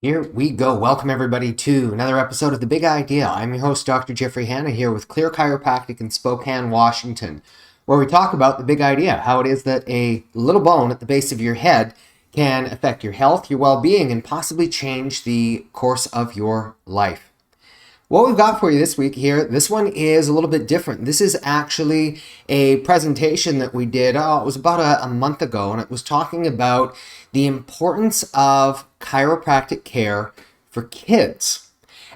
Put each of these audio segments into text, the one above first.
Here we go. Welcome everybody to another episode of The Big Idea. I'm your host, Dr. Jeffrey Hanna, here with Clear Chiropractic in Spokane, Washington, where we talk about the big idea, how it is that a little bone at the base of your head can affect your health, your well-being, and possibly change the course of your life. What we've got for you this week here, this one is a little bit different. This is actually a presentation that we did, it was about a month ago, and it was talking about the importance of chiropractic care for kids.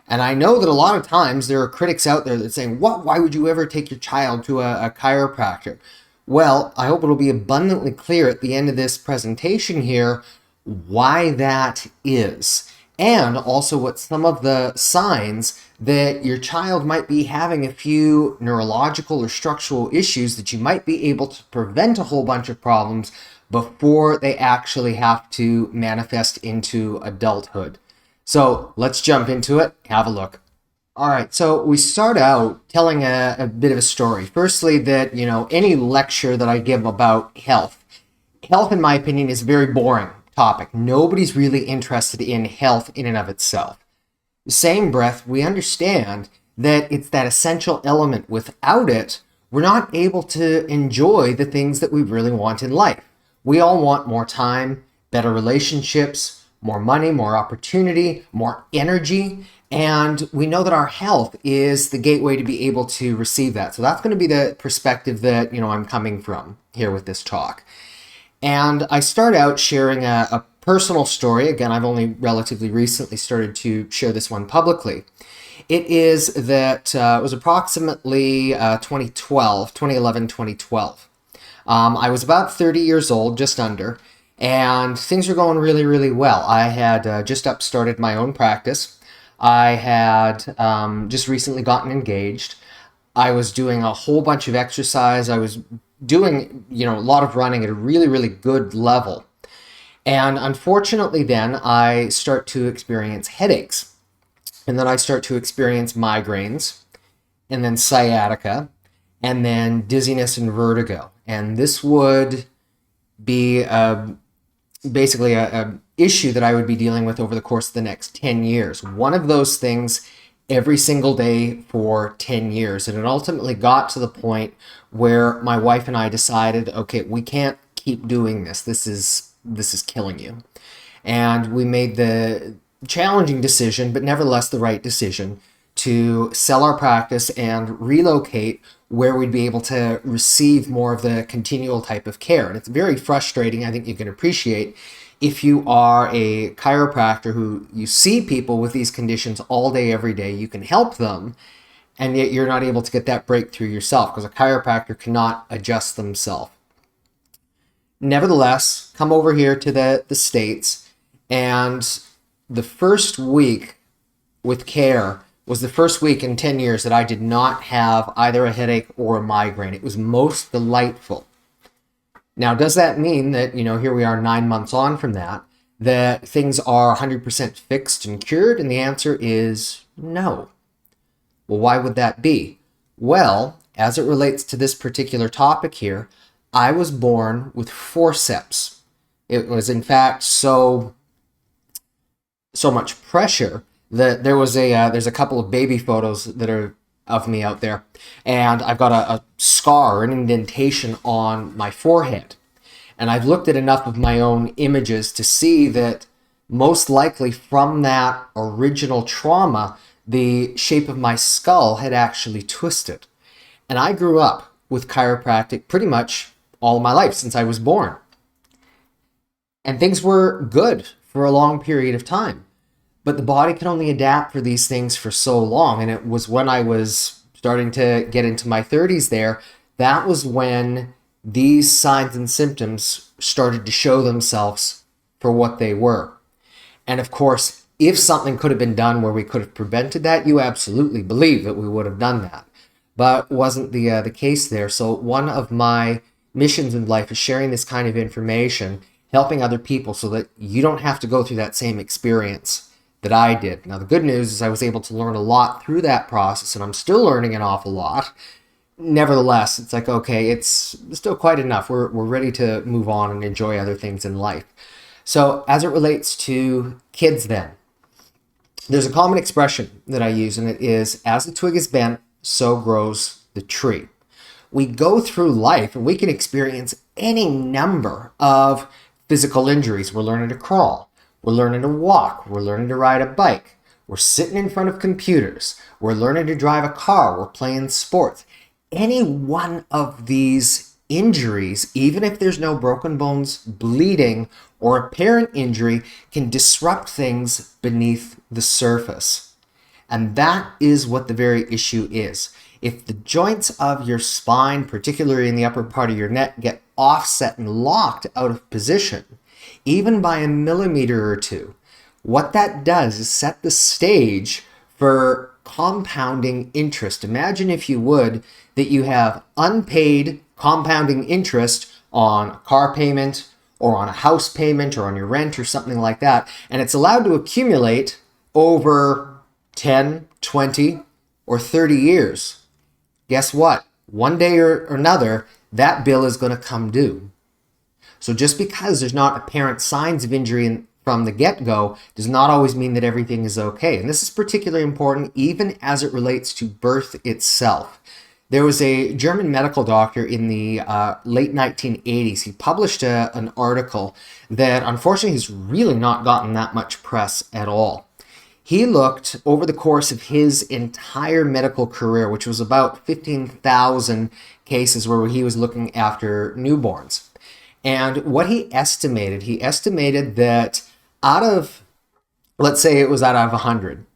And I know that a lot of times there are critics out there that are saying, why would you ever take your child to a chiropractor? Well, I hope it'll be abundantly clear at the end of this presentation here why that is, and also what some of the signs that your child might be having a few neurological or structural issues that you might be able to prevent a whole bunch of problems before they actually have to manifest into adulthood. So let's jump into it, have a look. All right, so we start out telling a bit of a story. Firstly, that, any lecture that I give about health in my opinion is a very boring topic. Nobody's really interested in health in and of itself. The same breath, we understand that it's that essential element. Without it, we're not able to enjoy the things that we really want in life. We all want more time, better relationships, more money, more opportunity, more energy, and we know that our health is the gateway to be able to receive that. So that's going to be the perspective that, I'm coming from here with this talk. And I start out sharing a personal story. Again, I've only relatively recently started to share this one publicly. It is that it was approximately 2011, 2012. I was about 30 years old, just under, and things were going really, really well. I had just started my own practice. I had just recently gotten engaged. I was doing a whole bunch of exercise. I was doing, a lot of running at a really, really good level. And unfortunately then I start to experience headaches. And then I start to experience migraines, and then sciatica, and then dizziness and vertigo. And this would be basically a issue that I would be dealing with over the course of the next 10 years. One of those things every single day for 10 years. And it ultimately got to the point where my wife and I decided, okay, we can't keep doing this. This is killing you. And we made the challenging decision, but nevertheless the right decision, to sell our practice and relocate where we'd be able to receive more of the continual type of care. And it's very frustrating, I think you can appreciate, if you are a chiropractor who you see people with these conditions all day, every day, you can help them, and yet you're not able to get that breakthrough yourself because a chiropractor cannot adjust themselves. Nevertheless, come over here to the States, and the first week with care was the first week in 10 years that I did not have either a headache or a migraine. It was most delightful. Now, does that mean that, here we are 9 months on from that things are 100% fixed and cured? And the answer is no. Well, why would that be? Well, as it relates to this particular topic here, I was born with forceps. It was, in fact, so much pressure that there's a couple of baby photos that are of me out there, and I've got a scar, an indentation on my forehead. And I've looked at enough of my own images to see that most likely from that original trauma, the shape of my skull had actually twisted. And I grew up with chiropractic pretty much all of my life since I was born. And things were good for a long period of time. But the body can only adapt for these things for so long. And it was when I was starting to get into my 30s there, that was when these signs and symptoms started to show themselves for what they were. And of course, if something could have been done where we could have prevented that, you absolutely believe that we would have done that. But wasn't the case there. So one of my missions in life is sharing this kind of information, helping other people so that you don't have to go through that same experience that I did. Now, the good news is I was able to learn a lot through that process, and I'm still learning an awful lot. Nevertheless, it's like, okay, it's still quite enough. We're ready to move on and enjoy other things in life. So as it relates to kids then, There's a common expression that I use, and it is, as the twig is bent, so grows the tree. We go through life and we can experience any number of physical injuries. We're learning to crawl. We're learning to walk. We're learning to ride a bike. We're sitting in front of computers. We're learning to drive a car. We're playing sports. Any one of these injuries, even if there's no broken bones, bleeding, or apparent injury, can disrupt things beneath the surface. And that is what the very issue is. If the joints of your spine, particularly in the upper part of your neck, get offset and locked out of position, even by a millimeter or two, what that does is set the stage for compounding interest. Imagine, if you would, that you have unpaid compounding interest on a car payment or on a house payment or on your rent or something like that, and it's allowed to accumulate over 10, 20, or 30 years. Guess what? One day or another, that bill is going to come due. So just because there's not apparent signs of injury from the get-go does not always mean that everything is okay. And this is particularly important even as it relates to birth itself. There was a German medical doctor in the late 1980s. He published an article that unfortunately has really not gotten that much press at all. He looked over the course of his entire medical career, which was about 15,000 cases where he was looking after newborns. And what he estimated that out of, let's say it was out of 100,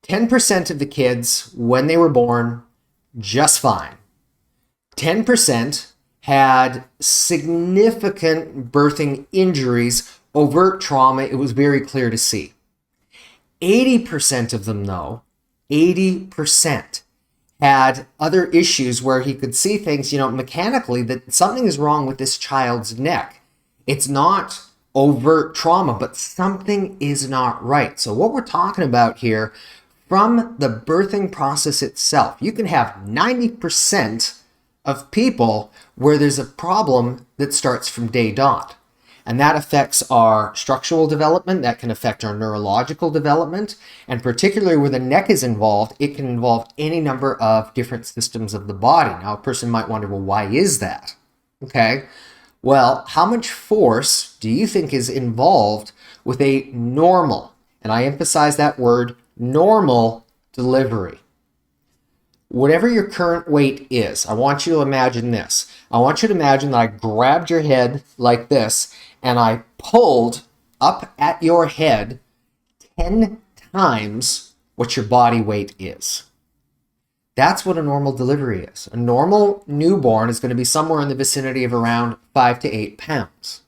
10% of the kids, when they were born, just fine. 10% had significant birthing injuries, overt trauma. It was very clear to see. 80% of them, though, 80% had other issues where he could see things, mechanically, that something is wrong with this child's neck. It's not overt trauma, but something is not right. So what we're talking about here, from the birthing process itself, you can have 90% of people where there's a problem that starts from day dot. And that affects our structural development, that can affect our neurological development, and particularly where the neck is involved, it can involve any number of different systems of the body. Now, a person might wonder, well, why is that? Okay, well, how much force do you think is involved with a normal, and I emphasize that word, normal delivery? Whatever your current weight is, I want you to imagine this. I want you to imagine that I grabbed your head like this and I pulled up at your head 10 times what your body weight is. That's what a normal delivery is. A normal newborn is going to be somewhere in the vicinity of around 5 to 8 pounds.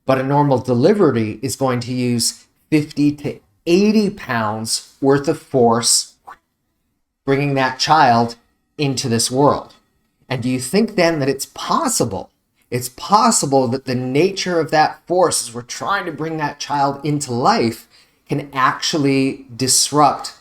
But a normal delivery is going to use 50 to 80 pounds worth of force, bringing that child into this world. And do you think then that it's possible that the nature of that force, as we're trying to bring that child into life, can actually disrupt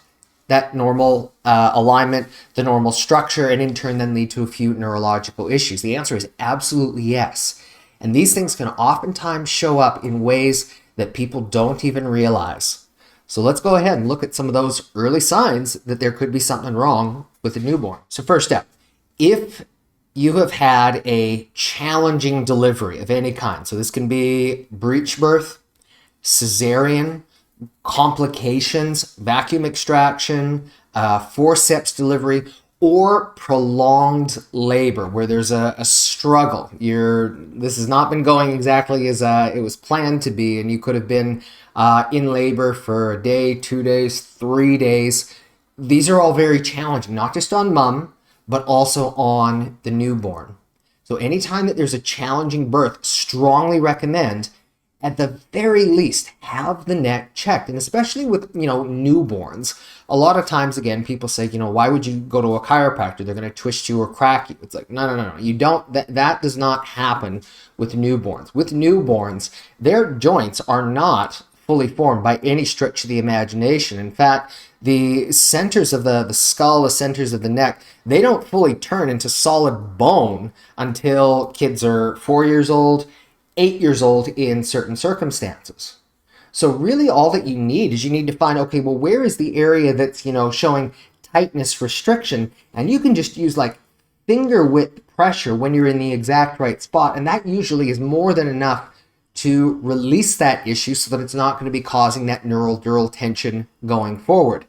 that normal alignment, the normal structure, and in turn then lead to a few neurological issues? The answer is absolutely yes. And these things can oftentimes show up in ways that people don't even realize. So let's go ahead and look at some of those early signs that there could be something wrong with a newborn. So first step, if you have had a challenging delivery of any kind, so this can be breech birth, cesarean, complications, vacuum extraction, forceps delivery, or prolonged labor where there's a struggle. This has not been going exactly as it was planned to be, and you could have been in labor for a day, 2 days, 3 days. These are all very challenging, not just on mom, but also on the newborn. So anytime that there's a challenging birth, strongly recommend, at the very least, have the neck checked. And especially with, newborns, a lot of times, again, people say, why would you go to a chiropractor? They're going to twist you or crack you. It's like, no. You don't, that does not happen with newborns. With newborns, their joints are not fully formed by any stretch of the imagination. In fact, the centers of the skull, the centers of the neck, they don't fully turn into solid bone until kids are 4 years old, 8 years old in certain circumstances. So really all that you need is you need to find, okay, well, where is the area that's, showing tightness restriction? And you can just use like finger width pressure when you're in the exact right spot. And that usually is more than enough to release that issue so that it's not going to be causing that neural tension going forward.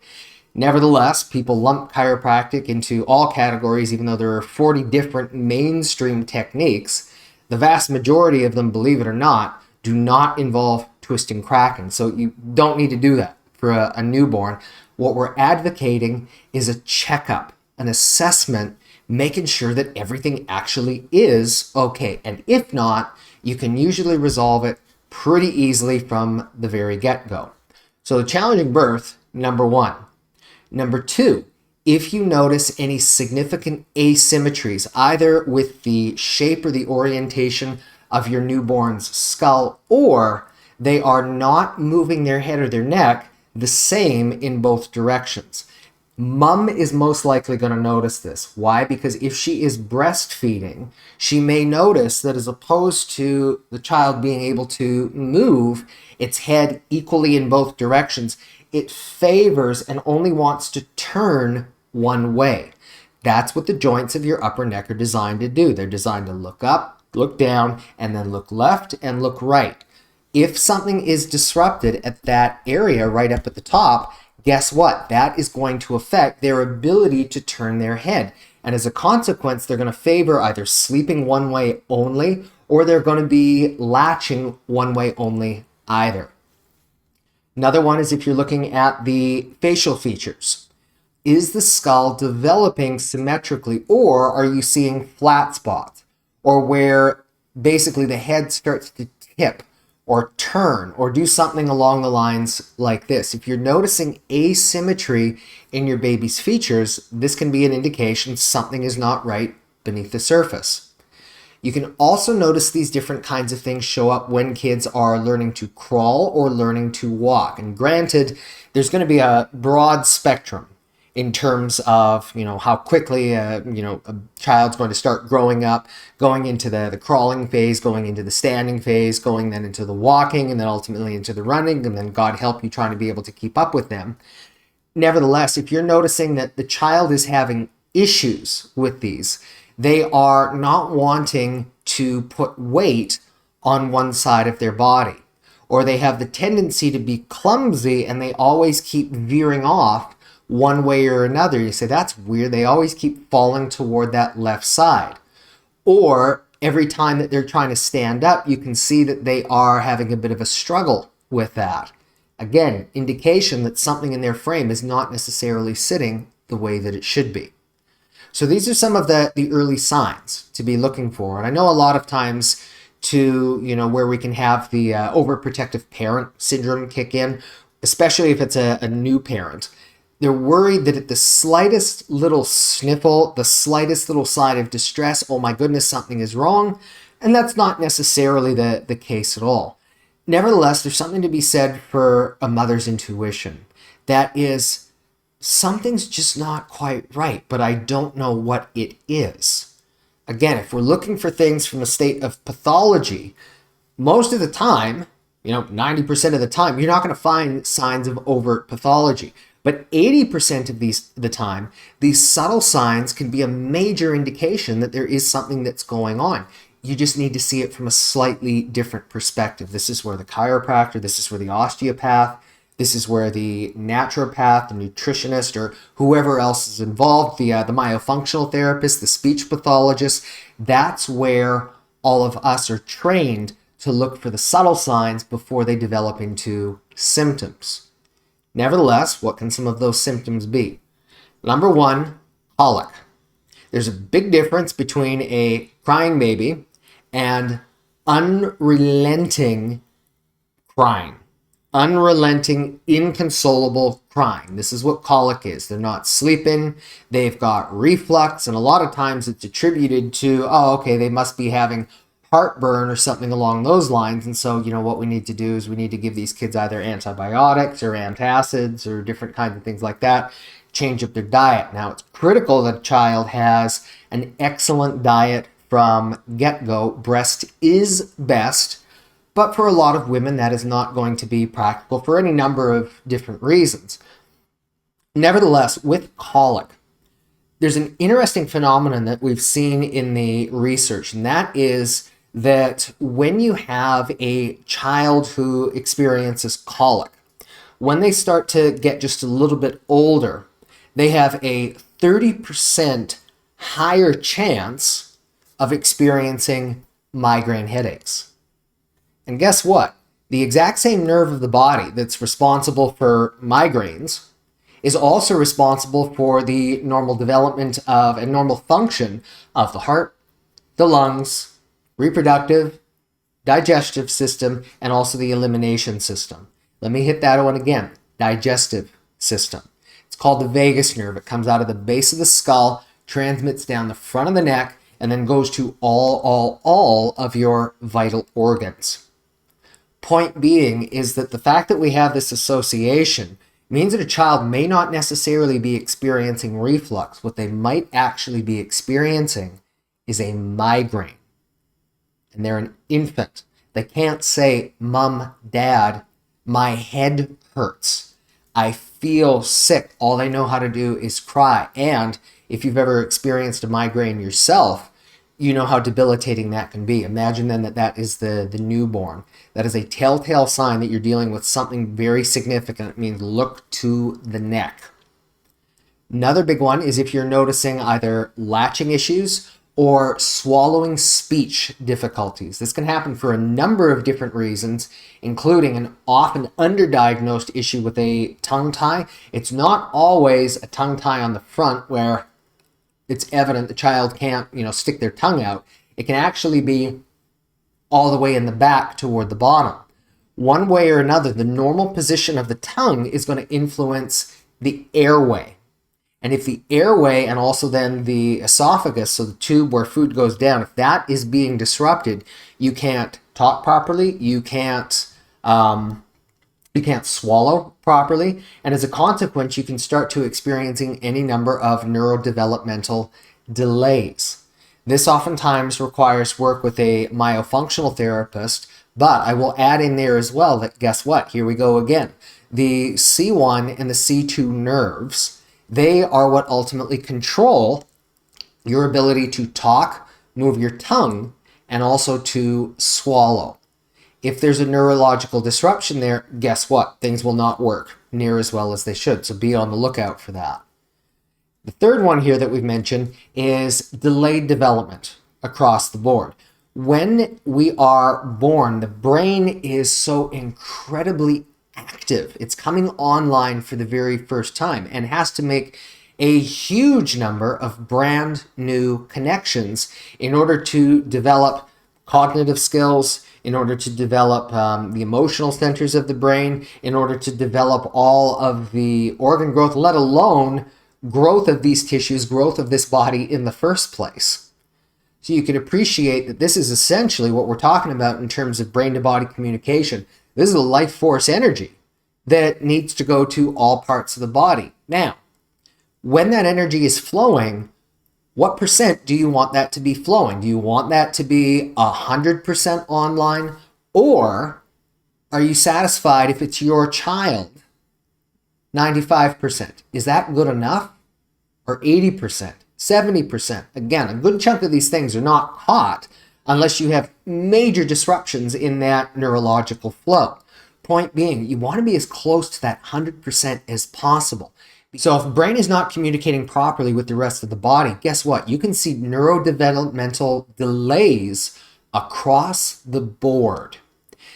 Nevertheless, people lump chiropractic into all categories, even though there are 40 different mainstream techniques. The vast majority of them, believe it or not, do not involve twisting cracking. So you don't need to do that for a newborn. What we're advocating is a checkup, an assessment, making sure that everything actually is okay. And if not, you can usually resolve it pretty easily from the very get-go. So the challenging birth, number one. Number two, if you notice any significant asymmetries, either with the shape or the orientation of your newborn's skull, or they are not moving their head or their neck the same in both directions. Mom is most likely going to notice this. Why? Because if she is breastfeeding, she may notice that as opposed to the child being able to move its head equally in both directions, it favors and only wants to turn one way. That's what the joints of your upper neck are designed to do. They're designed to look up, look down, and then look left and look right. If something is disrupted at that area right up at the top, guess what? That is going to affect their ability to turn their head. And as a consequence, they're going to favor either sleeping one way only, or they're going to be latching one way only either. Another one is if you're looking at the facial features. Is the skull developing symmetrically, or are you seeing flat spots, or where basically the head starts to tip or turn or do something along the lines like this? If you're noticing asymmetry in your baby's features, this can be an indication something is not right beneath the surface. You can also notice these different kinds of things show up when kids are learning to crawl or learning to walk. And granted, there's going to be a broad spectrum in terms of, how quickly, a child's going to start growing up, going into the crawling phase, going into the standing phase, going then into the walking, and then ultimately into the running, and then God help you trying to be able to keep up with them. Nevertheless, if you're noticing that the child is having issues with these, they are not wanting to put weight on one side of their body, or they have the tendency to be clumsy and they always keep veering off one way or another. You say, that's weird. They always keep falling toward that left side. Or every time that they're trying to stand up, you can see that they are having a bit of a struggle with that. Again, indication that something in their frame is not necessarily sitting the way that it should be. So these are some of the early signs to be looking for. And I know a lot of times to, where we can have the overprotective parent syndrome kick in, especially if it's a new parent. They're worried that at the slightest little sniffle, the slightest little sign of distress, oh my goodness, something is wrong. And that's not necessarily the case at all. Nevertheless, there's something to be said for a mother's intuition. That is, something's just not quite right, but I don't know what it is. Again, if we're looking for things from a state of pathology, most of the time, 90% of the time, you're not going to find signs of overt pathology. But 80% of the time, these subtle signs can be a major indication that there is something that's going on. You just need to see it from a slightly different perspective. This is where the chiropractor, this is where the osteopath, this is where the naturopath, the nutritionist, or whoever else is involved, the myofunctional therapist, the speech pathologist, that's where all of us are trained to look for the subtle signs before they develop into symptoms. Nevertheless, what can some of those symptoms be? Number one, colic. There's a big difference between a crying baby and unrelenting crying. Unrelenting, inconsolable crying. This is what colic is. They're not sleeping, they've got reflux, and a lot of times it's attributed to, they must be having heartburn or something along those lines. And so, what we need to do is we need to give these kids either antibiotics or antacids or different kinds of things like that, change up their diet. Now, it's critical that a child has an excellent diet from get-go. Breast is best, but for a lot of women, that is not going to be practical for any number of different reasons. Nevertheless, with colic, there's an interesting phenomenon that we've seen in the research, and that is that when you have a child who experiences colic, when they start to get just a little bit older, they have a 30% higher chance of experiencing migraine headaches. And guess what? The exact same nerve of the body that's responsible for migraines is also responsible for the normal development of and normal function of the heart, the lungs, reproductive, digestive system, and also the elimination system. Let me hit that one again. Digestive system. It's called the vagus nerve. It comes out of the base of the skull, transmits down the front of the neck, and then goes to all of your vital organs. Point being is that the fact that we have this association means that a child may not necessarily be experiencing reflux. What they might actually be experiencing is a migraine. And they're an infant. They can't say, "Mom, Dad, my head hurts. I feel sick." All they know how to do is cry. And if you've ever experienced a migraine yourself, you know how debilitating that can be. Imagine then that is the newborn. That is a telltale sign that you're dealing with something very significant. It means look to the neck. Another big one is if you're noticing either latching issues or swallowing speech difficulties. This can happen for a number of different reasons, including an often underdiagnosed issue with a tongue tie. It's not always a tongue tie on the front where it's evident the child can't, stick their tongue out. It can actually be all the way in the back toward the bottom. One way or another, the normal position of the tongue is going to influence the airway. And if the airway and also then the esophagus, so the tube where food goes down, if that is being disrupted, you can't talk properly, you can't swallow properly, and as a consequence, you can start to experiencing any number of neurodevelopmental delays. This oftentimes requires work with a myofunctional therapist, but I will add in there as well that guess what? Here we go again. The C1 and the C2 nerves, they are what ultimately control your ability to talk, move your tongue, and also to swallow. If there's a neurological disruption there, guess what? Things will not work near as well as they should. So be on the lookout for that. The third one here that we've mentioned is delayed development across the board. When we are born, the brain is so incredibly active. It's coming online for the very first time and has to make a huge number of brand new connections in order to develop cognitive skills, in order to develop the emotional centers of the brain, in order to develop all of the organ growth, let alone growth of these tissues, growth of this body in the first place. So you can appreciate that this is essentially what we're talking about in terms of brain-to-body communication. This is a life force energy that needs to go to all parts of the body. Now, when that energy is flowing, what percent do you want that to be flowing? Do you want that to be 100% online? Or are you satisfied if it's your child, 95%? Is that good enough? Or 80%, 70%? Again, a good chunk of these things are not caught unless you have major disruptions in that neurological flow. Point being, you want to be as close to that 100% as possible. So if the brain is not communicating properly with the rest of the body, guess what? You can see neurodevelopmental delays across the board.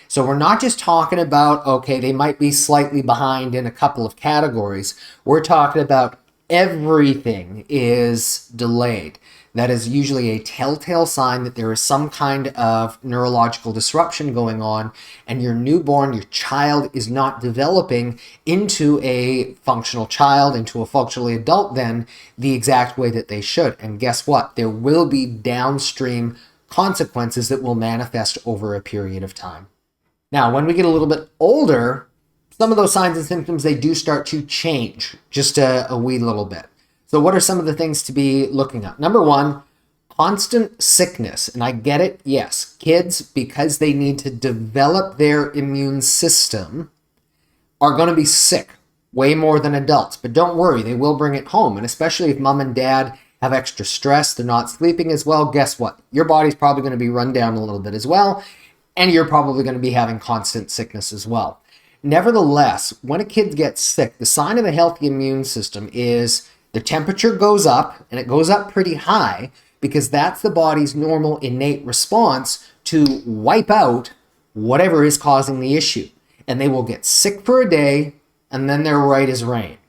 So we're not just talking about, okay, they might be slightly behind in a couple of categories. We're talking about everything is delayed. That is usually a telltale sign that there is some kind of neurological disruption going on, and your newborn, your child, is not developing into a functional child, into a functionally adult then, the exact way that they should. And guess what? There will be downstream consequences that will manifest over a period of time. Now, when we get a little bit older, some of those signs and symptoms, they do start to change just a wee little bit. So what are some of the things to be looking at? Number one, constant sickness, and I get it, yes, kids, because they need to develop their immune system, are going to be sick way more than adults. But don't worry, they will bring it home. And especially if mom and dad have extra stress, they're not sleeping as well, guess what? Your body's probably going to be run down a little bit as well, and you're probably going to be having constant sickness as well. Nevertheless, when a kid gets sick, the sign of a healthy immune system is the temperature goes up, and it goes up pretty high, because that's the body's normal innate response to wipe out whatever is causing the issue. And they will get sick for a day, and then they're right as rain.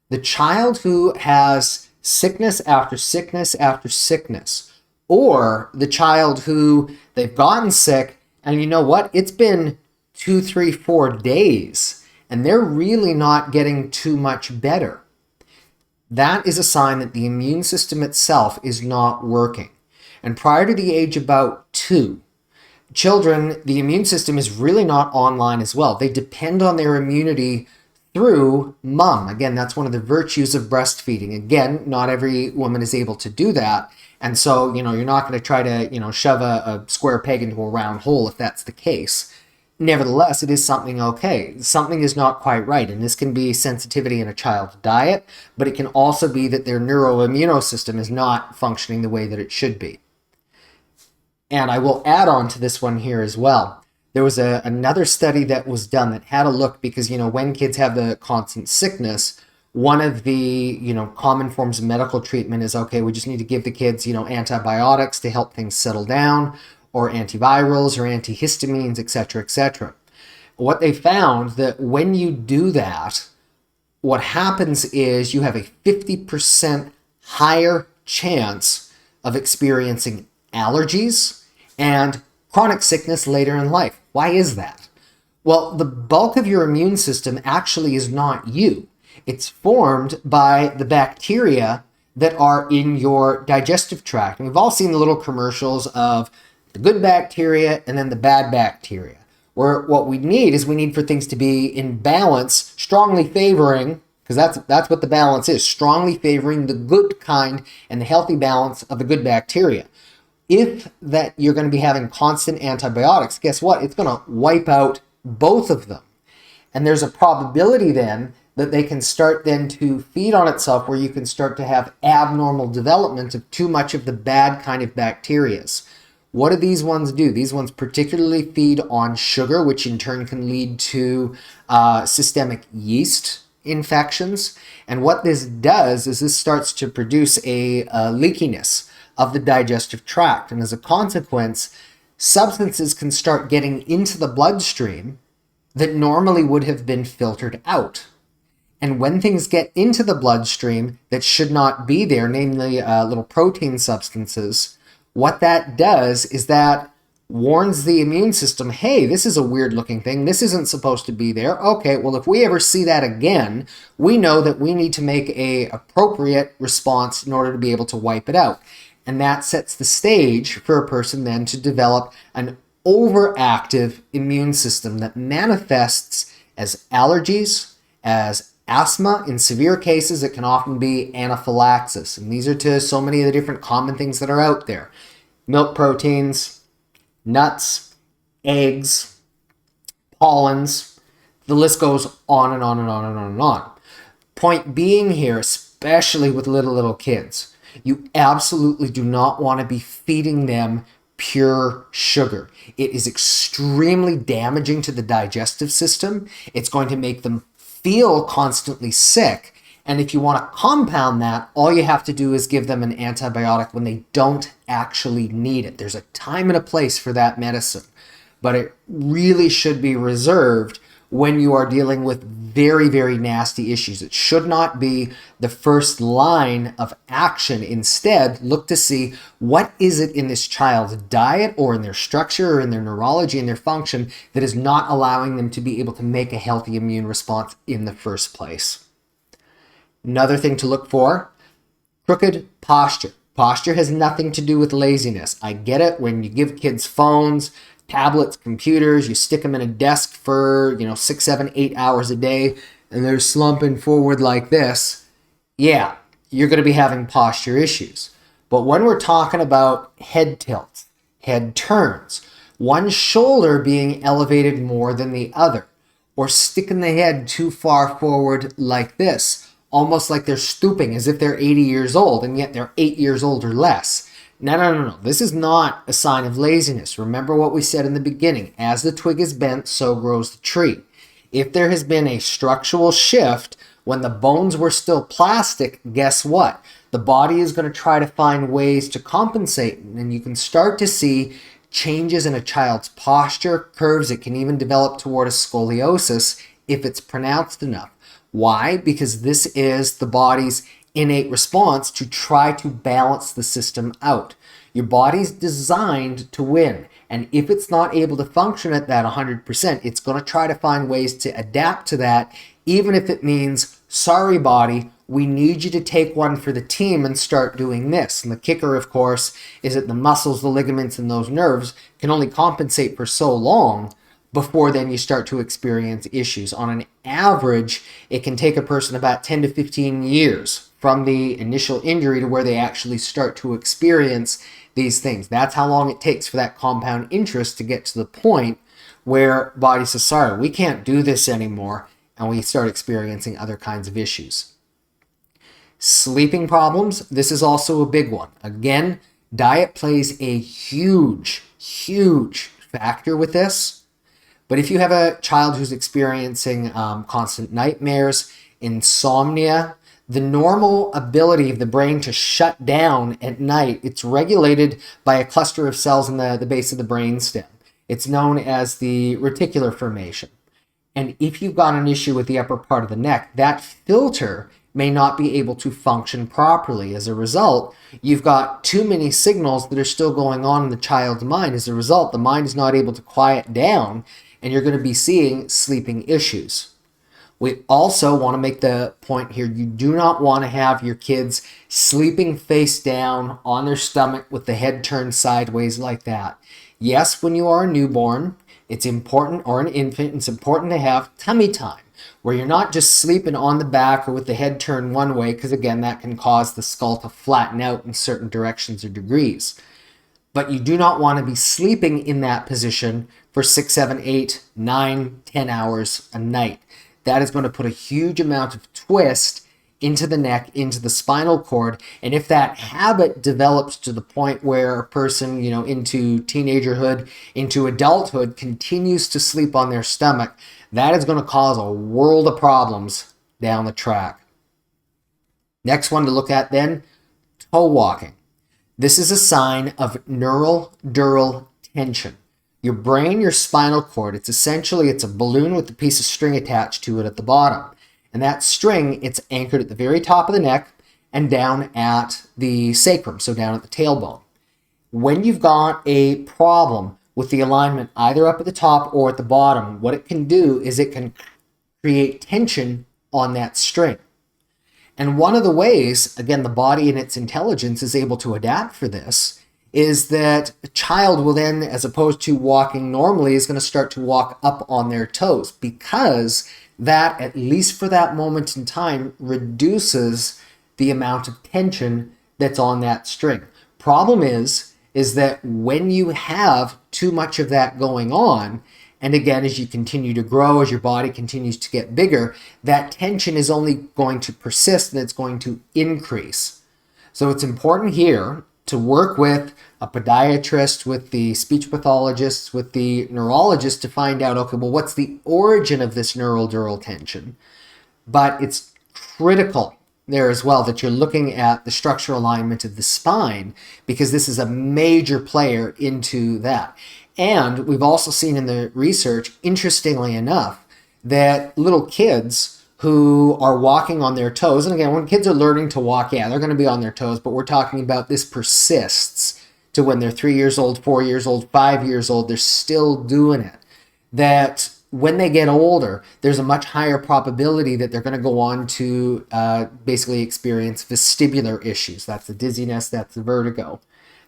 The child who has sickness after sickness after sickness, or the child who they've gotten sick, and you know what? It's been 2, 3, 4 days, and they're really not getting too much better. That is a sign that the immune system itself is not working. And prior to the age about 2, children, the immune system is really not online as well. They depend on their immunity through mom. Again, that's one of the virtues of breastfeeding. Again, not every woman is able to do that. And so, you're not going to try to, shove a square peg into a round hole if that's the case. Nevertheless, it is something okay. Something is not quite right. And this can be sensitivity in a child's diet, but it can also be that their neuroimmunosystem is not functioning the way that it should be. And I will add on to this one here as well. There was another study that was done that had a look, because, when kids have the constant sickness, one of the, common forms of medical treatment is, okay, we just need to give the kids, antibiotics to help things settle down, or antivirals or antihistamines, etc., etc. What they found that when you do that, what happens is you have a 50% higher chance of experiencing allergies and chronic sickness later in life. Why is that? Well, the bulk of your immune system actually is not you. It's formed by the bacteria that are in your digestive tract. And we've all seen the little commercials of the good bacteria and then the bad bacteria, where what we need for things to be in balance, strongly favoring, because that's what the balance is, strongly favoring the good kind and the healthy balance of the good bacteria. If that you're going to be having constant antibiotics, guess what? It's going to wipe out both of them. And there's a probability then that they can start then to feed on itself, where you can start to have abnormal development of too much of the bad kind of bacterias. What do these ones do? These ones particularly feed on sugar, which in turn can lead to systemic yeast infections. And what this does is this starts to produce a leakiness of the digestive tract. And as a consequence, substances can start getting into the bloodstream that normally would have been filtered out. And when things get into the bloodstream that should not be there, namely little protein substances, what that does is that warns the immune system, hey, this is a weird looking thing. This isn't supposed to be there. Okay, well, if we ever see that again, we know that we need to make an appropriate response in order to be able to wipe it out. And that sets the stage for a person then to develop an overactive immune system that manifests as allergies, as asthma. In severe cases, it can often be anaphylaxis. And these are to so many of the different common things that are out there. Milk proteins, nuts, eggs, pollens. The list goes on and on and on and on and on. Point being here, especially with little kids, you absolutely do not want to be feeding them pure sugar. It is extremely damaging to the digestive system. It's going to make them feel constantly sick. And if you want to compound that, all you have to do is give them an antibiotic when they don't actually need it. There's a time and a place for that medicine, but it really should be reserved when you are dealing with very, very nasty issues. It should not be the first line of action. Instead, look to see what is it in this child's diet or in their structure or in their neurology and their function that is not allowing them to be able to make a healthy immune response in the first place. Another thing to look for, crooked posture. Posture has nothing to do with laziness. I get it when you give kids phones, tablets, computers, you stick them in a desk for, 6, 7, 8 hours a day, and they're slumping forward like this. Yeah, you're going to be having posture issues. But when we're talking about head tilts, head turns, one shoulder being elevated more than the other, or sticking the head too far forward like this, almost like they're stooping as if they're 80 years old and yet they're 8 years old or less. No. This is not a sign of laziness. Remember what we said in the beginning. As the twig is bent, so grows the tree. If there has been a structural shift when the bones were still plastic, guess what? The body is going to try to find ways to compensate, and you can start to see changes in a child's posture, curves. It can even develop toward a scoliosis if it's pronounced enough. Why? Because this is the body's innate response to try to balance the system out. Your body's designed to win, and if it's not able to function at that 100%, it's going to try to find ways to adapt to that, even if it means, sorry body, we need you to take one for the team and start doing this. And the kicker, of course, is that the muscles, the ligaments, and those nerves can only compensate for so long before then you start to experience issues. On an average, it can take a person about 10 to 15 years from the initial injury to where they actually start to experience these things. That's how long it takes for that compound interest to get to the point where body says, sorry, we can't do this anymore, and we start experiencing other kinds of issues. Sleeping problems, this is also a big one. Again, diet plays a huge factor with this. But if you have a child who's experiencing constant nightmares, insomnia, the normal ability of the brain to shut down at night, it's regulated by a cluster of cells in the base of the brainstem. It's known as the reticular formation. And if you've got an issue with the upper part of the neck, that filter may not be able to function properly. As a result, you've got too many signals that are still going on in the child's mind. As a result, the mind is not able to quiet down, and you're going to be seeing sleeping issues. We also want to make the point here, you do not want to have your kids sleeping face down on their stomach with the head turned sideways like that. Yes, when you are a newborn, it's important, or an infant, it's important to have tummy time, where you're not just sleeping on the back or with the head turned one way, because again, that can cause the skull to flatten out in certain directions or degrees. But you do not want to be sleeping in that position for 6, 7, 8, 9, 10 hours a night. That is going to put a huge amount of twist into the neck, into the spinal cord. And if that habit develops to the point where a person, into teenagerhood, into adulthood, continues to sleep on their stomach, that is going to cause a world of problems down the track. Next one to look at then, toe walking. This is a sign of neural dural tension. Your brain, your spinal cord, it's a balloon with a piece of string attached to it at the bottom. And that string, it's anchored at the very top of the neck and down at the sacrum, so down at the tailbone. When you've got a problem with the alignment either up at the top or at the bottom, what it can do is it can create tension on that string. And one of the ways, again, the body and its intelligence is able to adapt for this, is that a child will then, as opposed to walking normally, is going to start to walk up on their toes, because that, at least for that moment in time, reduces the amount of tension that's on that string. Problem is that when you have too much of that going on, and again, as you continue to grow, as your body continues to get bigger, that tension is only going to persist and it's going to increase. So it's important here to work with a podiatrist, with the speech pathologists, with the neurologist to find out, okay, well, what's the origin of this neural dural tension? But it's critical there as well that you're looking at the structural alignment of the spine, because this is a major player into that. And we've also seen in the research, interestingly enough, that little kids who are walking on their toes, and again, when kids are learning to walk, yeah, they're going to be on their toes, but we're talking about this persists to when they're 3 years old, 4 years old, 5 years old, they're still doing it. That when they get older, there's a much higher probability that they're going to go on to basically experience vestibular issues. That's the dizziness, that's the vertigo.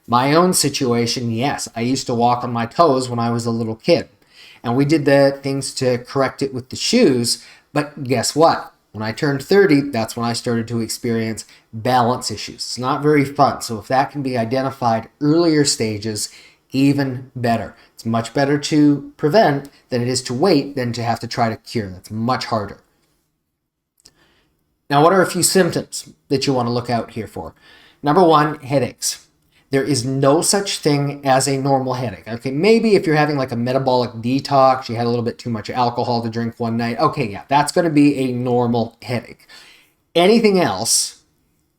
My own situation, yes, I used to walk on my toes when I was a little kid. And we did the things to correct it with the shoes, but guess what? When I turned 30, that's when I started to experience balance issues. It's not very fun. So if that can be identified earlier stages, even better. It's much better to prevent than it is to wait than to have to try to cure. That's much harder. Now, what are a few symptoms that you want to look out here for? Number one, headaches. There is no such thing as a normal headache. Okay, maybe if you're having like a metabolic detox, you had a little bit too much alcohol to drink one night. Okay, yeah, that's going to be a normal headache. Anything else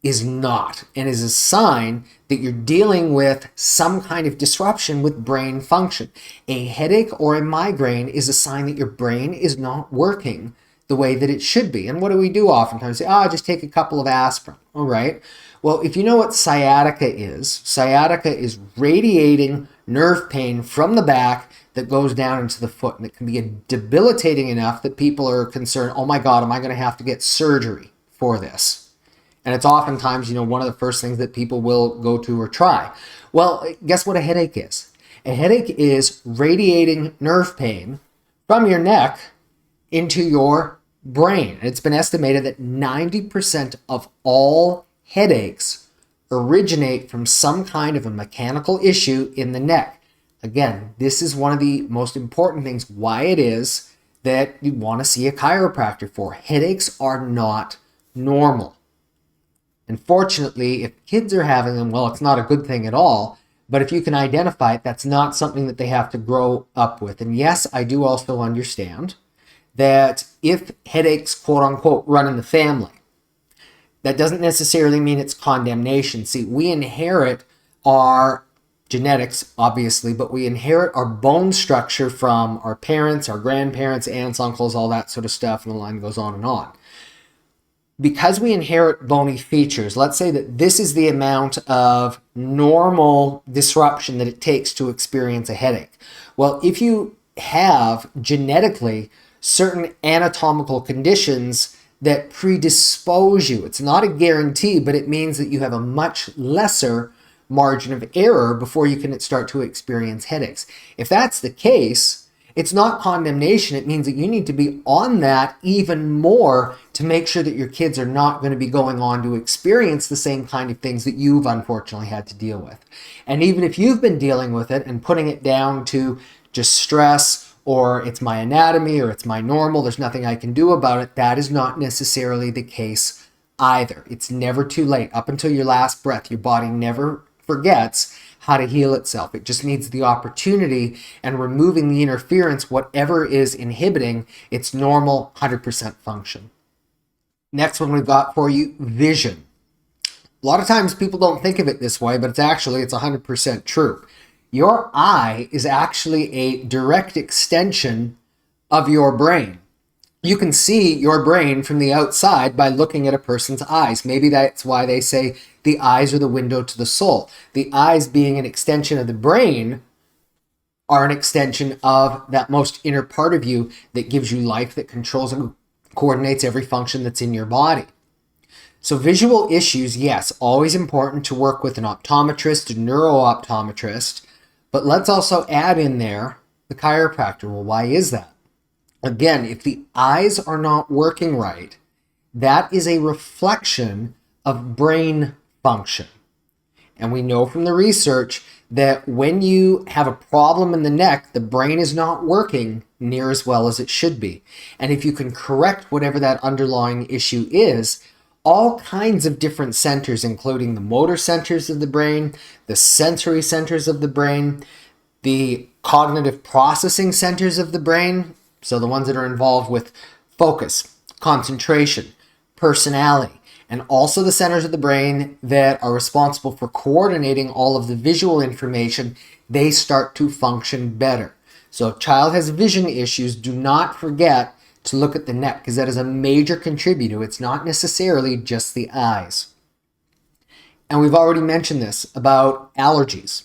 is not, and is a sign that you're dealing with some kind of disruption with brain function. A headache or a migraine is a sign that your brain is not working the way that it should be. And what do we do oftentimes? Say, just take a couple of aspirin. All right. Well, if you know what sciatica is radiating nerve pain from the back that goes down into the foot. And it can be debilitating enough that people are concerned, oh my God, am I going to have to get surgery for this? And it's oftentimes, one of the first things that people will go to or try. Well, guess what a headache is? A headache is radiating nerve pain from your neck into your brain. It's been estimated that 90% of all headaches originate from some kind of a mechanical issue in the neck. Again, this is one of the most important things why it is that you want to see a chiropractor for. Headaches are not normal. Unfortunately, if kids are having them, well, it's not a good thing at all. But if you can identify it, that's not something that they have to grow up with. And yes, I do also understand that if headaches, quote unquote, run in the family, that doesn't necessarily mean it's condemnation. See, we inherit our genetics, obviously, but we inherit our bone structure from our parents, our grandparents, aunts, uncles, all that sort of stuff, and the line goes on and on. Because we inherit bony features, let's say that this is the amount of normal disruption that it takes to experience a headache. Well, if you have genetically certain anatomical conditions that predispose you, it's not a guarantee, but it means that you have a much lesser margin of error before you can start to experience headaches. If that's the case, it's not condemnation. It means that you need to be on that even more to make sure that your kids are not going to be going on to experience the same kind of things that you've unfortunately had to deal with. And even if you've been dealing with it and putting it down to just stress, or it's my anatomy, or it's my normal, there's nothing I can do about it, that is not necessarily the case either. It's never too late. Up until your last breath, your body never forgets how to heal itself. It just needs the opportunity and removing the interference, whatever is inhibiting its normal 100% function. Next one we've got for you, vision. A lot of times people don't think of it this way, but it's 100% true. Your eye is actually a direct extension of your brain. You can see your brain from the outside by looking at a person's eyes. Maybe that's why they say the eyes are the window to the soul. The eyes, being an extension of the brain, are an extension of that most inner part of you that gives you life, that controls and coordinates every function that's in your body. So visual issues, yes, always important to work with an optometrist, a neuro-optometrist, but let's also add in there the chiropractor. Well, why is that? Again, if the eyes are not working right, that is a reflection of brain function. And we know from the research that when you have a problem in the neck, the brain is not working near as well as it should be. And if you can correct whatever that underlying issue is, all kinds of different centers, including the motor centers of the brain, the sensory centers of the brain, the cognitive processing centers of the brain, so the ones that are involved with focus, concentration, personality, and also the centers of the brain that are responsible for coordinating all of the visual information, they start to function better. So if a child has vision issues, do not forget to look at the neck, because that is a major contributor. It's not necessarily just the eyes. And we've already mentioned this about allergies.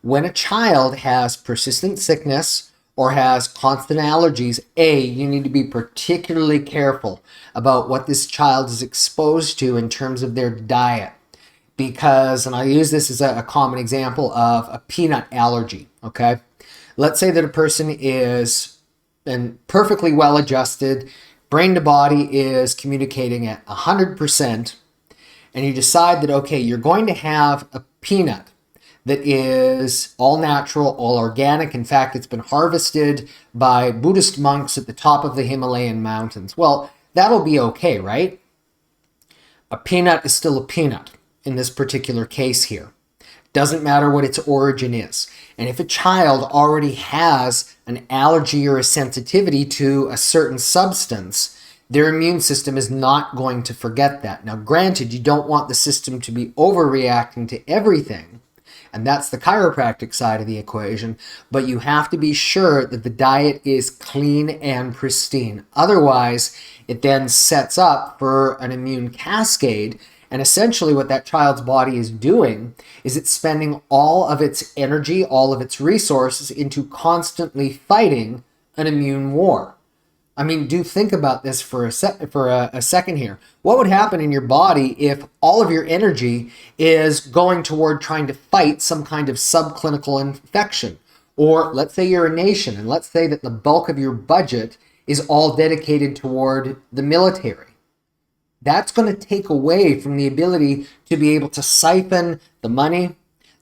When a child has persistent sickness or has constant allergies, you need to be particularly careful about what this child is exposed to in terms of their diet. Because, and I use this as a common example of a peanut allergy, okay? Let's say that a person is perfectly well adjusted, brain to body is communicating at 100%, and you decide that, okay, you're going to have a peanut that is all natural, all organic. In fact, it's been harvested by Buddhist monks at the top of the Himalayan mountains. Well, that'll be okay, right? A peanut is still a peanut in this particular case here. Doesn't matter what its origin is. And if a child already has an allergy or a sensitivity to a certain substance, their immune system is not going to forget that. Now, granted, you don't want the system to be overreacting to everything, and that's the chiropractic side of the equation, but you have to be sure that the diet is clean and pristine. Otherwise, it then sets up for an immune cascade, and essentially what that child's body is doing is it's spending all of its energy, all of its resources into constantly fighting an immune war. I mean, do think about this for a second here. What would happen in your body if all of your energy is going toward trying to fight some kind of subclinical infection? Or let's say you're a nation, and let's say that the bulk of your budget is all dedicated toward the military. That's going to take away from the ability to be able to siphon the money,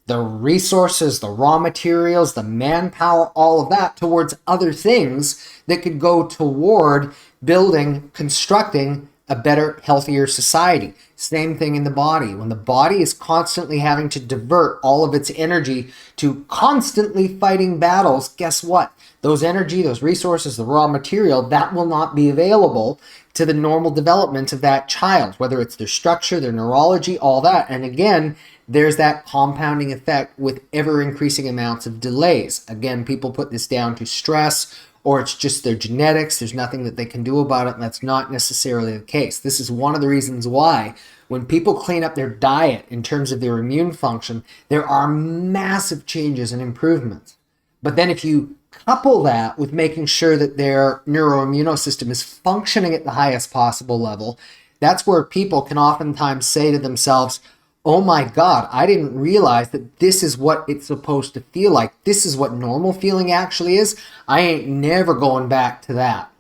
the resources, the raw materials, the manpower, all of that towards other things that could go toward building, constructing a better, healthier society. Same thing in the body. When the body is constantly having to divert all of its energy to constantly fighting battles, guess what? Those energy, those resources, the raw material, that will not be available to the normal development of that child, whether it's their structure, their neurology, all that. And again, there's that compounding effect with ever-increasing amounts of delays. Again, people put this down to stress, or it's just their genetics. There's nothing that they can do about it, and that's not necessarily the case. This is one of the reasons why when people clean up their diet in terms of their immune function, there are massive changes and improvements. But then if you couple that with making sure that their neuroimmunosystem is functioning at the highest possible level, that's where people can oftentimes say to themselves, oh my God, I didn't realize that this is what it's supposed to feel like. This is what normal feeling actually is. I ain't never going back to that.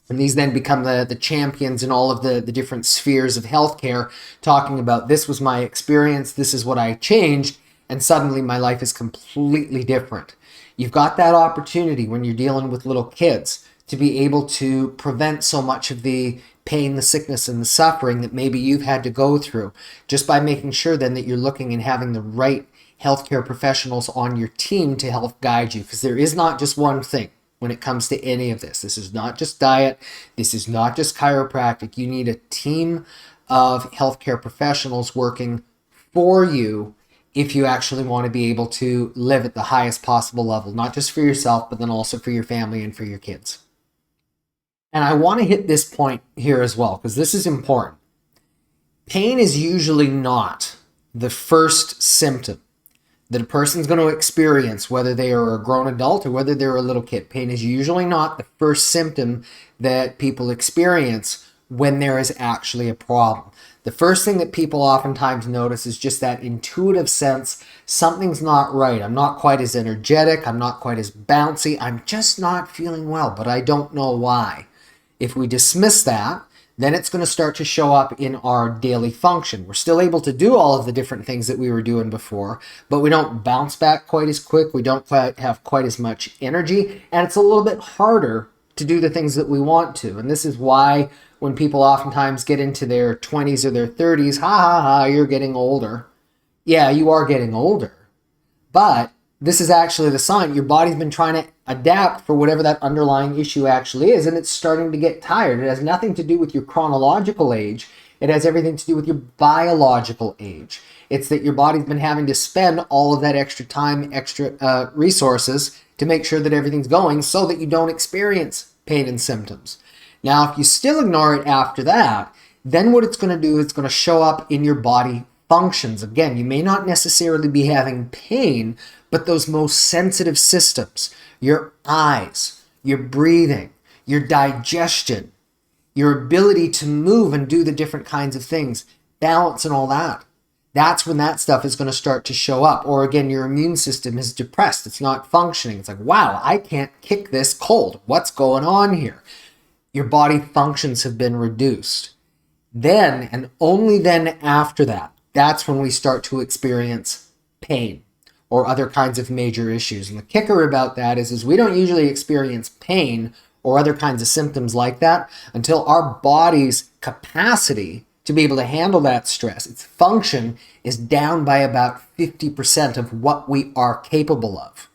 And these then become the champions in all of the different spheres of healthcare, talking about this was my experience, this is what I changed, and suddenly my life is completely different. You've got that opportunity when you're dealing with little kids to be able to prevent so much of the pain, the sickness, and the suffering that maybe you've had to go through, just by making sure then that you're looking and having the right healthcare professionals on your team to help guide you, because there is not just one thing when it comes to any of this. This is not just diet. This is not just chiropractic. You need a team of healthcare professionals working for you if you actually want to be able to live at the highest possible level, not just for yourself, but then also for your family and for your kids. And I want to hit this point here as well, because this is important. Pain is usually not the first symptom that a person's going to experience, whether they are a grown adult or whether they're a little kid. Pain is usually not the first symptom that people experience when there is actually a problem. The first thing that people oftentimes notice is just that intuitive sense, something's not right. I'm not quite as energetic. I'm not quite as bouncy. I'm just not feeling well, but I don't know why. If we dismiss that, then it's going to start to show up in our daily function. We're still able to do all of the different things that we were doing before, but we don't bounce back quite as quick. We don't have quite as much energy, and it's a little bit harder to do the things that we want to. And this is why when people oftentimes get into their 20s or their 30s, you're getting older. Yeah, you are getting older, but this is actually the sign. Your body's been trying to adapt for whatever that underlying issue actually is, and it's starting to get tired. It has nothing to do with your chronological age. It has everything to do with your biological age. It's that your body's been having to spend all of that extra time, extra resources to make sure that everything's going so that you don't experience pain and symptoms. Now, if you still ignore it after that, then what it's going to do is it's going to show up in your body functions. Again, you may not necessarily be having pain, but those most sensitive systems, your eyes, your breathing, your digestion, your ability to move and do the different kinds of things, balance and all that, that's when that stuff is going to start to show up. Or again, your immune system is depressed. It's not functioning. It's like, wow, I can't kick this cold. What's going on here? your body functions have been reduced. Then, and only then after that, that's when we start to experience pain or other kinds of major issues. And the kicker about that is we don't usually experience pain or other kinds of symptoms like that until our body's capacity to be able to handle that stress, its function, is down by about 50% of what we are capable of.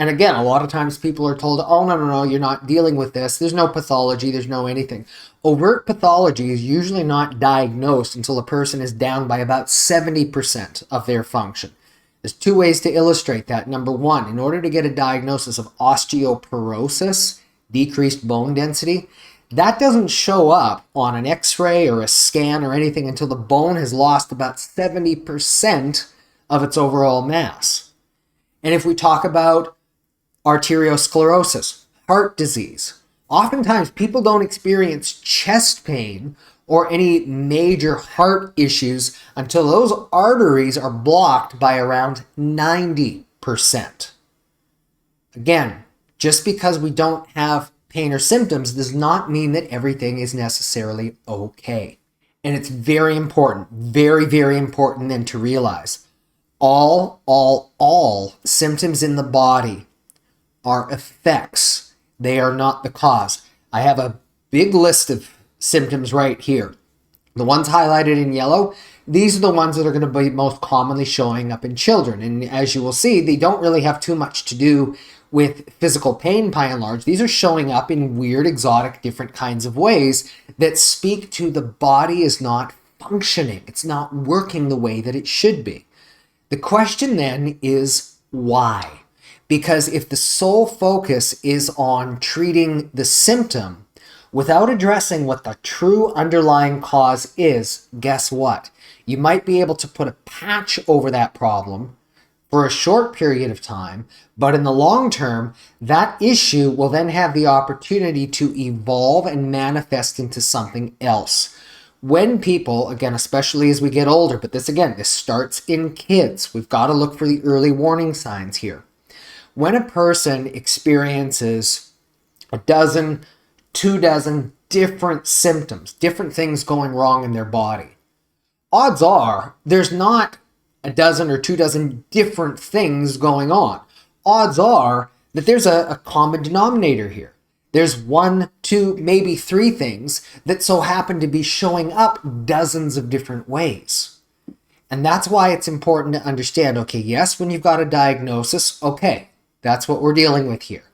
And again, a lot of times people are told, oh, no, you're not dealing with this. There's no pathology. There's no anything. Overt pathology is usually not diagnosed until a person is down by about 70% of their function. There's two ways to illustrate that. Number one, in order to get a diagnosis of osteoporosis, decreased bone density, that doesn't show up on an x-ray or a scan or anything until the bone has lost about 70% of its overall mass. And if we talk about arteriosclerosis, heart disease, oftentimes people don't experience chest pain or any major heart issues until those arteries are blocked by around 90%. Again, just because we don't have pain or symptoms does not mean that everything is necessarily okay. And it's very important, very, very important then to realize all symptoms in the body are effects. They are not the cause. I have a big list of symptoms right here. The ones highlighted in yellow, these are the ones that are going to be most commonly showing up in children. And as you will see, they don't really have too much to do with physical pain by and large. These are showing up in weird, exotic, different kinds of ways that speak to the body is not functioning. It's not working the way that it should be. The question then is why? Because if the sole focus is on treating the symptom without addressing what the true underlying cause is, guess what? You might be able to put a patch over that problem for a short period of time, but in the long term, that issue will then have the opportunity to evolve and manifest into something else. When people, again, especially as we get older, but this starts in kids. We've got to look for the early warning signs here. When a person experiences a dozen, 24 different symptoms, different things going wrong in their body, odds are there's not a dozen or 24 different things going on. Odds are that there's a common denominator here. There's 1, 2, maybe 3 things that so happen to be showing up dozens of different ways. And that's why it's important to understand, okay, yes, when you've got a diagnosis, okay, that's what we're dealing with here.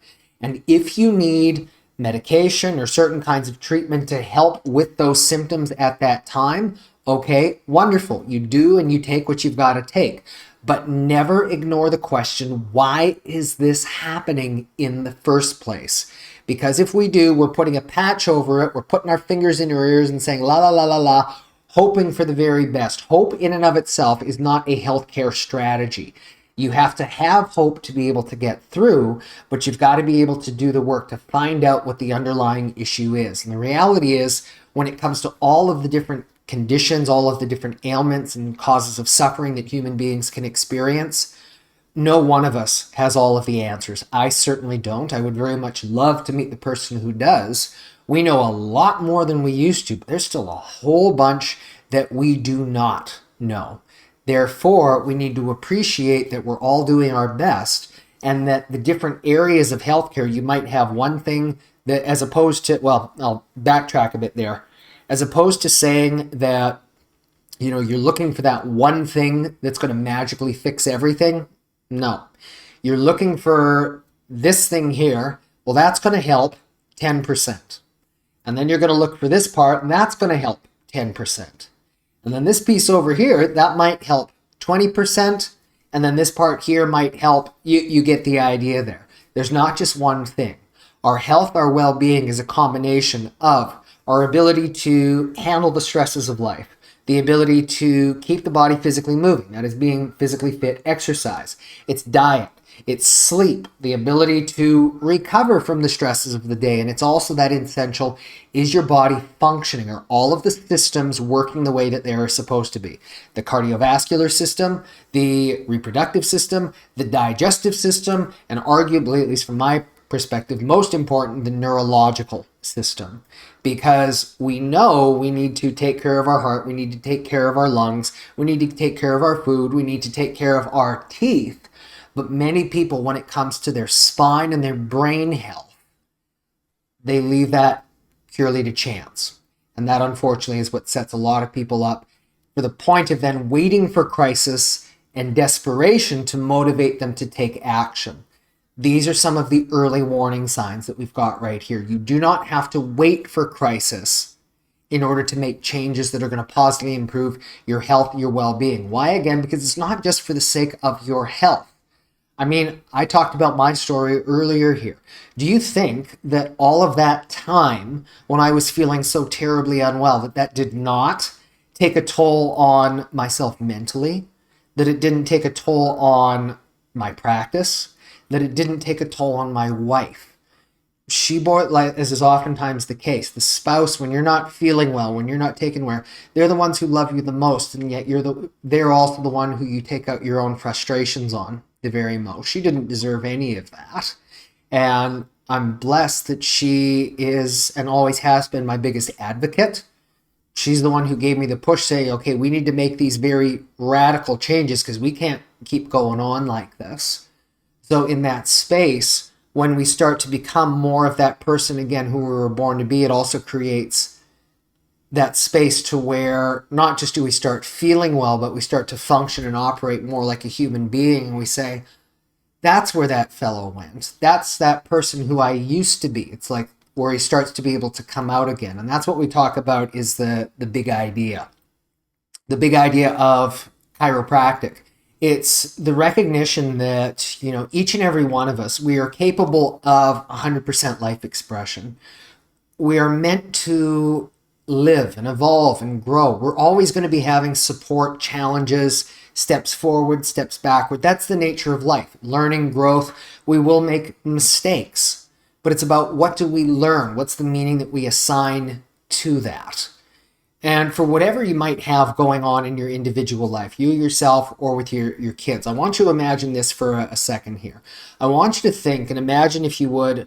And if you need medication or certain kinds of treatment to help with those symptoms at that time, okay, wonderful. You do and you take what you've got to take. But never ignore the question, why is this happening in the first place? Because if we do, we're putting a patch over it, we're putting our fingers in our ears and saying la la la la la, hoping for the very best. Hope in and of itself is not a healthcare strategy. You have to have hope to be able to get through, but you've got to be able to do the work to find out what the underlying issue is. And the reality is, when it comes to all of the different conditions, all of the different ailments and causes of suffering that human beings can experience, no one of us has all of the answers. I certainly don't. I would very much love to meet the person who does. We know a lot more than we used to, but there's still a whole bunch that we do not know. Therefore, we need to appreciate that we're all doing our best and that the different areas of healthcare, you might have one thing that, as opposed to, well, I'll backtrack a bit there. As opposed to saying that, you're looking for that one thing that's going to magically fix everything. No. You're looking for this thing here. Well, that's going to help 10%. And then you're going to look for this part, and that's going to help 10%. And then this piece over here, that might help 20. And then this part here might help. You get the idea there. There's not just one thing. Our health, our well-being is a combination of our ability to handle the stresses of life, the ability to keep the body physically moving, that is being physically fit, exercise, it's diet, it's sleep, the ability to recover from the stresses of the day, and it's also that essential, is your body functioning? Are all of the systems working the way that they're supposed to be? The cardiovascular system, the reproductive system, the digestive system, and arguably, at least from my perspective, most important, the neurological system, because we know we need to take care of our heart, we need to take care of our lungs, we need to take care of our food, we need to take care of our teeth. But many people, when it comes to their spine and their brain health, they leave that purely to chance. And that, unfortunately, is what sets a lot of people up for the point of then waiting for crisis and desperation to motivate them to take action. These are some of the early warning signs that we've got right here. You do not have to wait for crisis in order to make changes that are going to positively improve your health, your well-being. Why? Again, because it's not just for the sake of your health. I mean, I talked about my story earlier here. Do you think that all of that time when I was feeling so terribly unwell, that did not take a toll on myself mentally? That it didn't take a toll on my practice? That it didn't take a toll on my wife? She bore, like as is oftentimes the case, the spouse, when you're not feeling well, when you're not taken well, they're the ones who love you the most, and yet they're also the one who you take out your own frustrations on the very most. She didn't deserve any of that. And I'm blessed that she is and always has been my biggest advocate. She's the one who gave me the push, saying, okay, we need to make these very radical changes because we can't keep going on like this. So in that space, when we start to become more of that person again who we were born to be, it also creates that space to where not just do we start feeling well, but we start to function and operate more like a human being. And we say, that's where that fellow went. That's that person who I used to be. It's like where he starts to be able to come out again. And that's what we talk about is the big idea. The big idea of chiropractic. It's the recognition that, each and every one of us, we are capable of 100% life expression. We are meant to live and evolve and grow. We're always going to be having support, challenges, steps forward, steps backward. That's the nature of life. Learning, growth. We will make mistakes, but it's about what do we learn? What's the meaning that we assign to that? And for whatever you might have going on in your individual life, you yourself or with your kids, I want you to imagine this for a second here. I want you to think and imagine, if you would,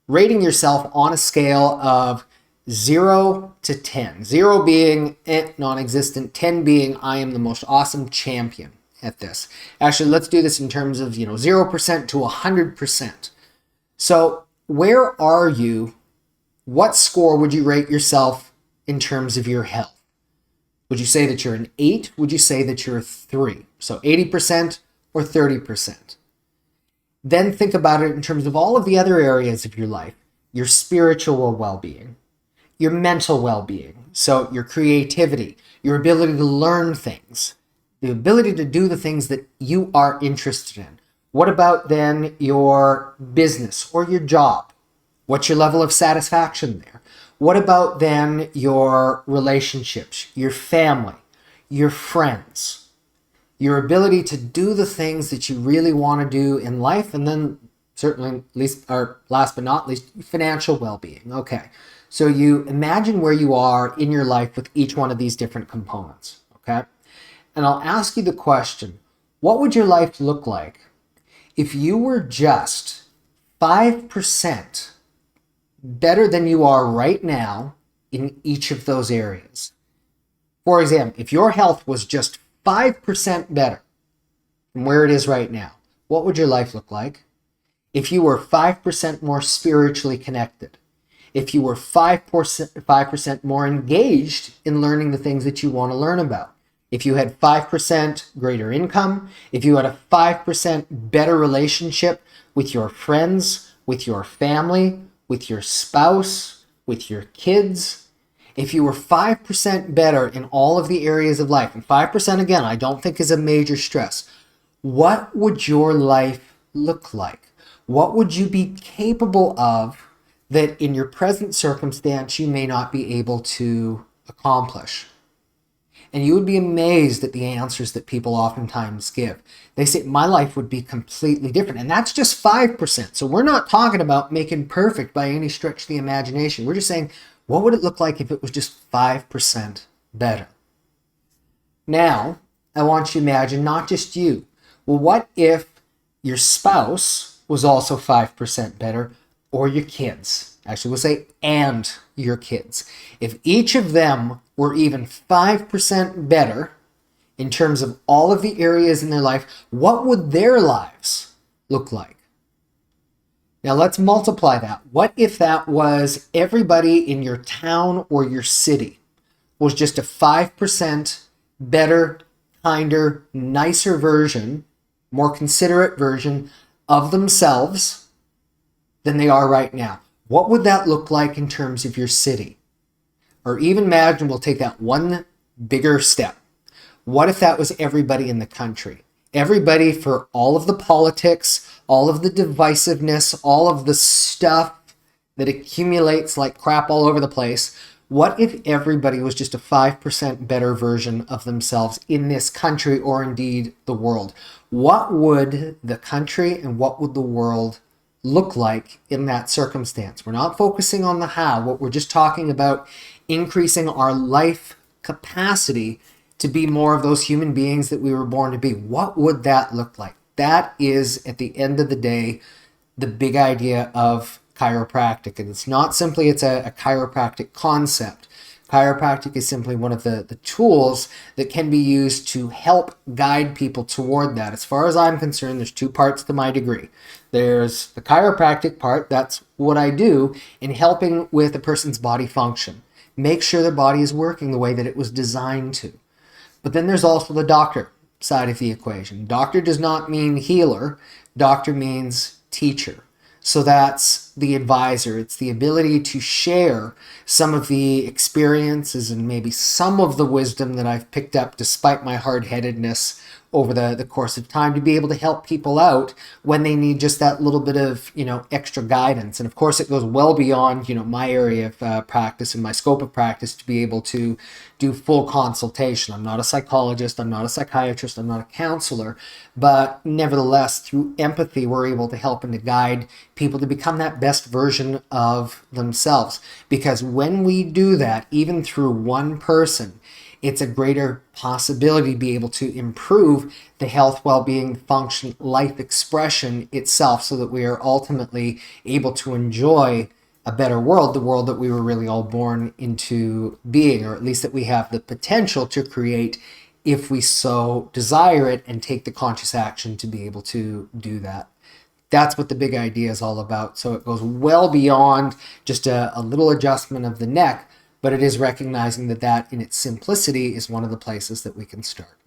rating yourself on a scale of 0 to 10. 0 being non-existent, 10 being I am the most awesome champion at this. Actually, let's do this in terms of 0% to 100%. So where are you? What score would you rate yourself in terms of your health? Would you say that you're an 8? Would you say that you're a 3? So 80% or 30%. Then think about it in terms of all of the other areas of your life. Your spiritual well-being, your mental well-being, so your creativity, your ability to learn things, the ability to do the things that you are interested in. What about then your business or your job? What's your level of satisfaction there? What about then your relationships, your family, your friends, your ability to do the things that you really want to do in life, and then certainly last but not least, financial well-being. Okay. So you imagine where you are in your life with each one of these different components, okay? And I'll ask you the question, what would your life look like if you were just 5% better than you are right now in each of those areas? For example, if your health was just 5% better from where it is right now, what would your life look like? If you were 5% more spiritually connected, if you were 5% more engaged in learning the things that you want to learn about, if you had 5% greater income, if you had a 5% better relationship with your friends, with your family, with your spouse, with your kids, if you were 5% better in all of the areas of life, and 5% again, I don't think is a major stress, what would your life look like? What would you be capable of that in your present circumstance you may not be able to accomplish? And you would be amazed at the answers that people oftentimes give. They say, my life would be completely different. And that's just 5%. So we're not talking about making perfect by any stretch of the imagination. We're just saying, what would it look like if it was just 5% better? Now, I want you to imagine not just you. Well, what if your spouse was also 5% better, or your kids? actually we'll say and your kids, if each of them were even 5% better in terms of all of the areas in their life, what would their lives look like? Now let's multiply that. What if that was everybody in your town or your city was just a 5% better, kinder, nicer version, more considerate version of themselves than they are right now? What would that look like in terms of your city? Or even imagine, we'll take that one bigger step. What if that was everybody in the country? Everybody, for all of the politics, all of the divisiveness, all of the stuff that accumulates like crap all over the place. What if everybody was just a 5% better version of themselves in this country, or indeed the world? What would the country and what would the world look like in that circumstance? We're not focusing on the how. We're just talking about increasing our life capacity to be more of those human beings that we were born to be. What would that look like? That is, at the end of the day, the big idea of chiropractic. And it's not simply it's a chiropractic concept. Chiropractic is simply one of the tools that can be used to help guide people toward that. As far as I'm concerned, there's two parts to my degree. There's the chiropractic part, that's what I do in helping with a person's body function. Make sure their body is working the way that it was designed to. But then there's also the doctor side of the equation. Doctor does not mean healer. Doctor means teacher. So that's the advisor. It's the ability to share some of the experiences and maybe some of the wisdom that I've picked up despite my hard-headedness over the course of time, to be able to help people out when they need just that little bit of, extra guidance. And of course, it goes well beyond, my area of practice and my scope of practice to be able to do full consultation. I'm not a psychologist, I'm not a psychiatrist, I'm not a counselor, but nevertheless, through empathy, we're able to help and to guide people to become that best version of themselves. Because when we do that, even through one person, it's a greater possibility to be able to improve the health, well-being, function, life expression itself, so that we are ultimately able to enjoy a better world, the world that we were really all born into being, or at least that we have the potential to create if we so desire it and take the conscious action to be able to do that. That's what the big idea is all about. So it goes well beyond just a little adjustment of the neck, but it is recognizing that in its simplicity is one of the places that we can start.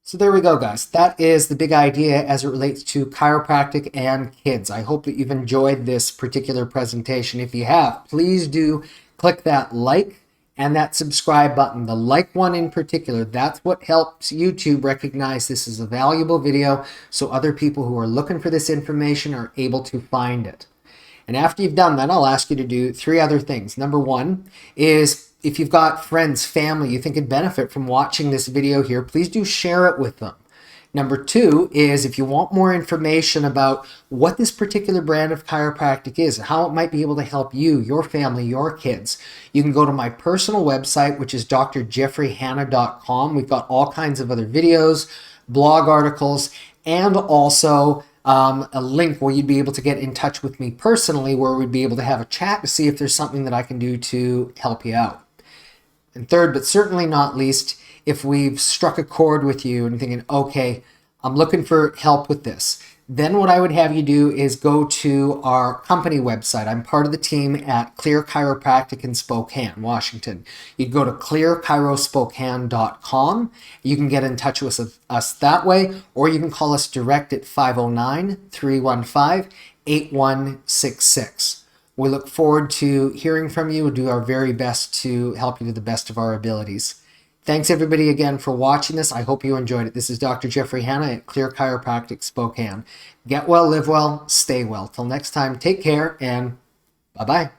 So there we go, guys. That is the big idea as it relates to chiropractic and kids. I hope that you've enjoyed this particular presentation. If you have, please do click that like and that subscribe button. The like one in particular, that's what helps YouTube recognize this as a valuable video, so other people who are looking for this information are able to find it. And after you've done that, I'll ask you to do 3 other things. Number 1 is, if you've got friends, family you think could benefit from watching this video here, please do share it with them. Number 2 is, if you want more information about what this particular brand of chiropractic is, how it might be able to help you, your family, your kids, you can go to my personal website, which is drjeffreyhanna.com. We've got all kinds of other videos, blog articles, and also a link where you'd be able to get in touch with me personally, where we'd be able to have a chat to see if there's something that I can do to help you out. And third, but certainly not least, if we've struck a chord with you and thinking, okay, I'm looking for help with this, then what I would have you do is go to our company website. I'm part of the team at Clear Chiropractic in Spokane, Washington. You'd go to clearchirospokane.com. You can get in touch with us that way, or you can call us direct at 509-315-8166. We look forward to hearing from you. We'll do our very best to help you to the best of our abilities. Thanks everybody again for watching this. I hope you enjoyed it. This is Dr. Jeffrey Hanna at Clear Chiropractic Spokane. Get well, live well, stay well. Till next time, take care and bye-bye.